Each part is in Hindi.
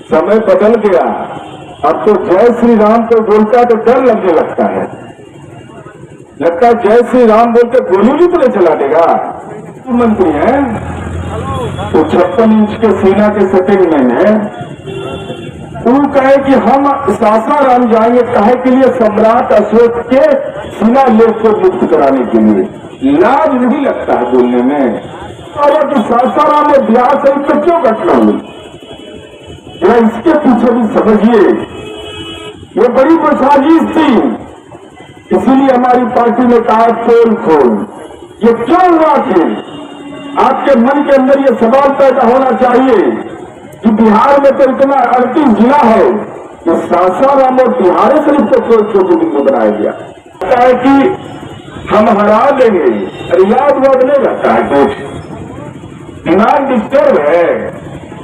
समय बदल गया। अब तो जय श्री राम को बोलता है तो डर लगने लगता है जय श्री राम बोलते गोली भी तो नहीं चला देगा। मंत्री है तो 56 इंच के सेना के सेटिंग में है, वो कहे कि हम सासाराम जाएंगे, कहे के लिए सम्राट अशोक के शिलालेख को मुक्त कराने के लिए। लाज नहीं लगता है बोलने में। और तो सासाराम में बिहार से तो क्यों घटना हुई, जरा इसके पीछे भी समझिए। ये बड़ी साजिश थी, इसीलिए हमारी पार्टी ने कहा खोल खोल। ये क्यों हुआ फिर? आपके मन के अंदर ये सवाल पैदा होना चाहिए कि बिहार में तो इतना 38 जिला है कि सासाराम और बिहार शरीफ को क्यों बनाया गया है कि हम हरा देंगे। अरे याद वाद नहीं रहता है कुछ, दिमाग डिस्टर्ब है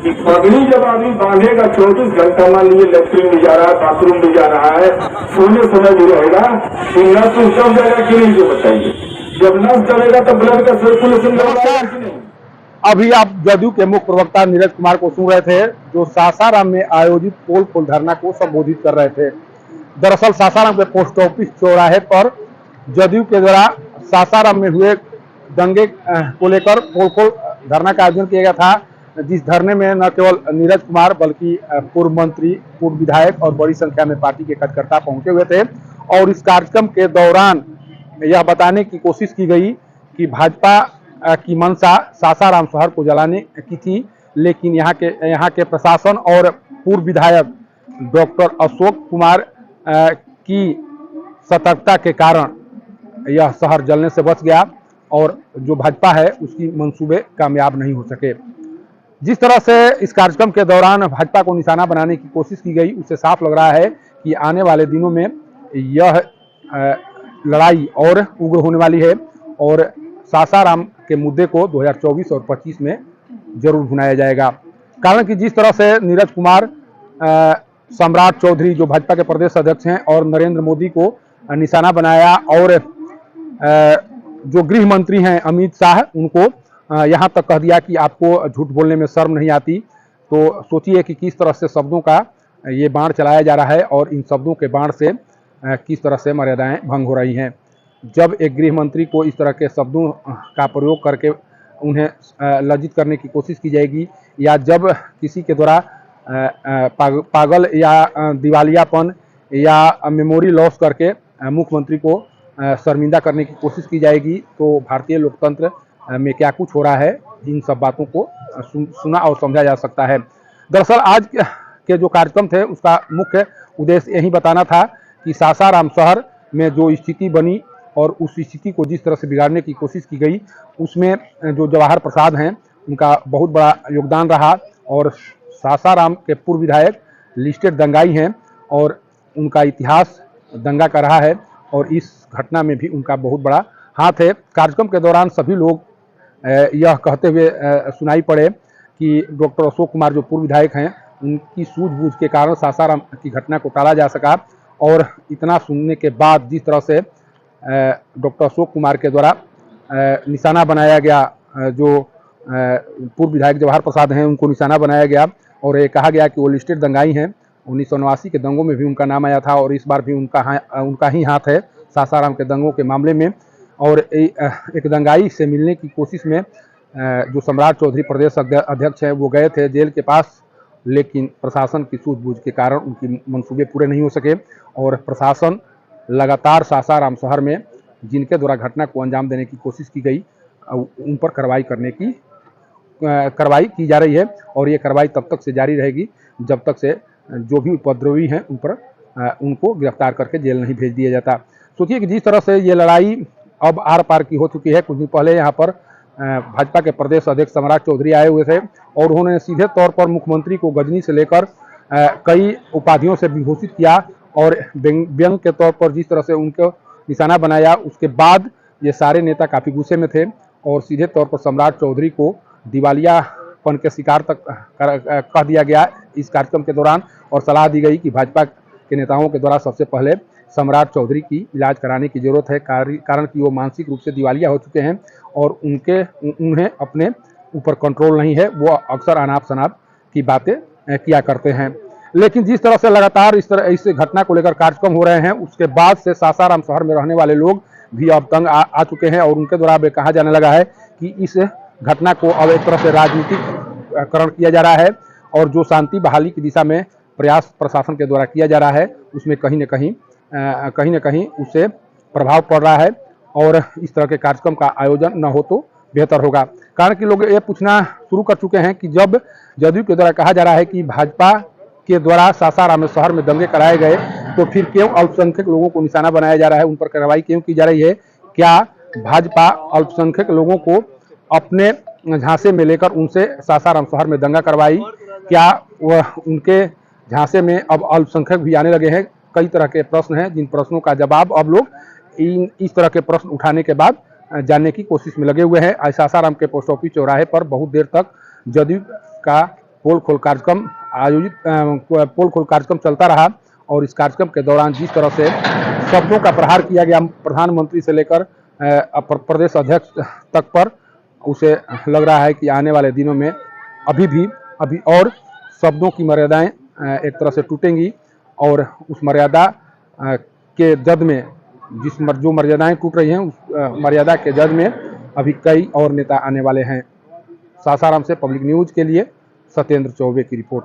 कि पगड़ी जब आदमी बांधेगा 24 घंटा, मान लीजिए लेटरिन भी जा रहा है, बाथरूम भी जा रहा है, सोने समय भी रहेगा, तो नस दब जाएगा कि नहीं, जो बताइए। जब नस दबेगा तो ब्लड का सर्कुलेशन लगेगा कि नहीं। अभी आप जदयू के मुख्य प्रवक्ता नीरज कुमार को सुन रहे थे, जो सासाराम में आयोजित पोल खोल धरना को संबोधित कर रहे थे। दरअसल सासाराम के पोस्ट ऑफिस चौराहे पर जदयू के द्वारा सासाराम में हुए दंगे को लेकर पोल खोल धरना का आयोजन किया गया था, जिस धरने में न केवल नीरज कुमार बल्कि पूर्व मंत्री, पूर्व विधायक और बड़ी संख्या में पार्टी के कार्यकर्ता पहुंचे हुए थे। और इस कार्यक्रम के दौरान यह बताने की कोशिश की गई कि भाजपा की मंशा सासाराम शहर को जलाने की थी, लेकिन यहाँ के प्रशासन और पूर्व विधायक डॉक्टर अशोक कुमार की सतर्कता के कारण यह शहर जलने से बच गया और जो भाजपा है उसकी मंसूबे कामयाब नहीं हो सके। जिस तरह से इस कार्यक्रम के दौरान भाजपा को निशाना बनाने की कोशिश की गई, उससे साफ लग रहा है कि आने वाले दिनों में यह लड़ाई और उग्र होने वाली है और सासाराम के मुद्दे को 2024 और 25 में जरूर भुनाया जाएगा। कारण कि जिस तरह से नीरज कुमार, सम्राट चौधरी जो भाजपा के प्रदेश अध्यक्ष हैं, और नरेंद्र मोदी को निशाना बनाया, और जो गृह मंत्री हैं अमित शाह, उनको यहाँ तक कह दिया कि आपको झूठ बोलने में शर्म नहीं आती। तो सोचिए कि किस तरह से शब्दों का ये बाण चलाया जा रहा है और इन शब्दों के बाण से किस तरह से मर्यादाएं भंग हो रही हैं। जब एक गृह मंत्री को इस तरह के शब्दों का प्रयोग करके उन्हें लज्जित करने की कोशिश की जाएगी, या जब किसी के द्वारा पागल या दिवालियापन या मेमोरी लॉस करके मुख्यमंत्री को शर्मिंदा करने की कोशिश की जाएगी, तो भारतीय लोकतंत्र में क्या कुछ हो रहा है, इन सब बातों को सुना और समझा जा सकता है। दरअसल आज के जो कार्यक्रम थे उसका मुख्य उद्देश्य यही बताना था कि सासाराम शहर में जो स्थिति बनी और उस स्थिति को जिस तरह से बिगाड़ने की कोशिश की गई, उसमें जो जवाहर प्रसाद हैं उनका बहुत बड़ा योगदान रहा। और सासाराम के पूर्व विधायक लिस्टेड दंगाई हैं और उनका इतिहास दंगा का रहा है और इस घटना में भी उनका बहुत बड़ा हाथ है। कार्यक्रम के दौरान सभी लोग यह कहते हुए सुनाई पड़े कि डॉक्टर अशोक कुमार जो पूर्व विधायक हैं, उनकी सूझबूझ के कारण सासाराम की घटना को टाला जा सका। और इतना सुनने के बाद जिस तरह से डॉक्टर अशोक कुमार के द्वारा निशाना बनाया गया, जो पूर्व विधायक जवाहर प्रसाद हैं उनको निशाना बनाया गया और ये कहा गया कि वो लिस्टेड दंगाई हैं। 1989 के दंगों में भी उनका नाम आया था और इस बार भी उनका ही हाथ है सासाराम के दंगों के मामले में। और एक दंगाई से मिलने की कोशिश में जो सम्राट चौधरी प्रदेश अध्यक्ष हैं वो गए थे जेल के पास, लेकिन प्रशासन की सूझबूझ के कारण उनकी मंसूबे पूरे नहीं हो सके और प्रशासन लगातार सासाराम शहर में जिनके द्वारा घटना को अंजाम देने की कोशिश की गई उन पर कार्रवाई की जा रही है। और ये कार्रवाई तब तक से जारी रहेगी जब तक से जो भी उपद्रवी हैं उन पर उनको गिरफ्तार करके जेल नहीं भेज दिया जाता। सोचिए कि जिस तरह से ये लड़ाई अब आर पार की हो चुकी है। कुछ दिन पहले यहाँ पर भाजपा के प्रदेश अध्यक्ष सम्राट चौधरी आए हुए थे और उन्होंने सीधे तौर पर मुख्यमंत्री को गजनी से लेकर कई उपाधियों से विभूषित किया और व्यंग के तौर पर जिस तरह से उनको निशाना बनाया, उसके बाद ये सारे नेता काफ़ी गुस्से में थे और सीधे तौर पर सम्राट चौधरी को दिवालियापन के शिकार तक कह दिया गया इस कार्यक्रम के दौरान। और सलाह दी गई कि भाजपा के नेताओं के द्वारा सबसे पहले सम्राट चौधरी की इलाज कराने की जरूरत है, कारण कि वो मानसिक रूप से दिवालिया हो चुके हैं और उन्हें अपने ऊपर कंट्रोल नहीं है। वो अक्सर अनाप शनाप की बातें किया करते हैं। लेकिन जिस तरह से लगातार इस घटना को लेकर कार्यक्रम हो रहे हैं, उसके बाद से सासाराम शहर में रहने वाले लोग भी अब तंग आ चुके हैं और उनके द्वारा अब कहा जाने लगा है कि इस घटना को अब एक तरह से राजनीतिकरण किया जा रहा है और जो शांति बहाली की दिशा में प्रयास प्रशासन के द्वारा किया जा रहा है उसमें कहीं न कहीं उससे प्रभाव पड़ रहा है और इस तरह के कार्यक्रम का आयोजन न हो तो बेहतर होगा। कारण कि लोग ये पूछना शुरू कर चुके हैं कि जब जदयू के द्वारा कहा जा रहा है कि भाजपा के द्वारा सासाराम शहर में दंगे कराए गए, तो फिर क्यों अल्पसंख्यक लोगों को निशाना बनाया जा रहा है, उन पर कार्रवाई क्यों की जा रही है? क्या भाजपा अल्पसंख्यक लोगों को अपने झांसे में लेकर उनसे सासाराम शहर में दंगा करवाई? क्या वह उनके झांसे में अब अल्पसंख्यक भी आने लगे हैं? कई तरह के प्रश्न हैं, जिन प्रश्नों का जवाब अब लोग इस तरह के प्रश्न उठाने के बाद जानने की कोशिश में लगे हुए हैं। आज सासाराम के पोस्ट ऑफिस चौराहे पर बहुत देर तक जदयू का पोल खोल कार्यक्रम चलता रहा और इस कार्यक्रम के दौरान जिस तरह से शब्दों का प्रहार किया गया प्रधानमंत्री से लेकर प्रदेश अध्यक्ष तक पर, उसे लग रहा है कि आने वाले दिनों में अभी और शब्दों की मर्यादाएं एक तरह से टूटेंगी और उस मर्यादा के जद में जो मर्यादाएं टूट रही हैं उस मर्यादा के जद में अभी कई और नेता आने वाले हैं। सासाराम से पब्लिक न्यूज के लिए सत्येंद्र चौबे की रिपोर्ट।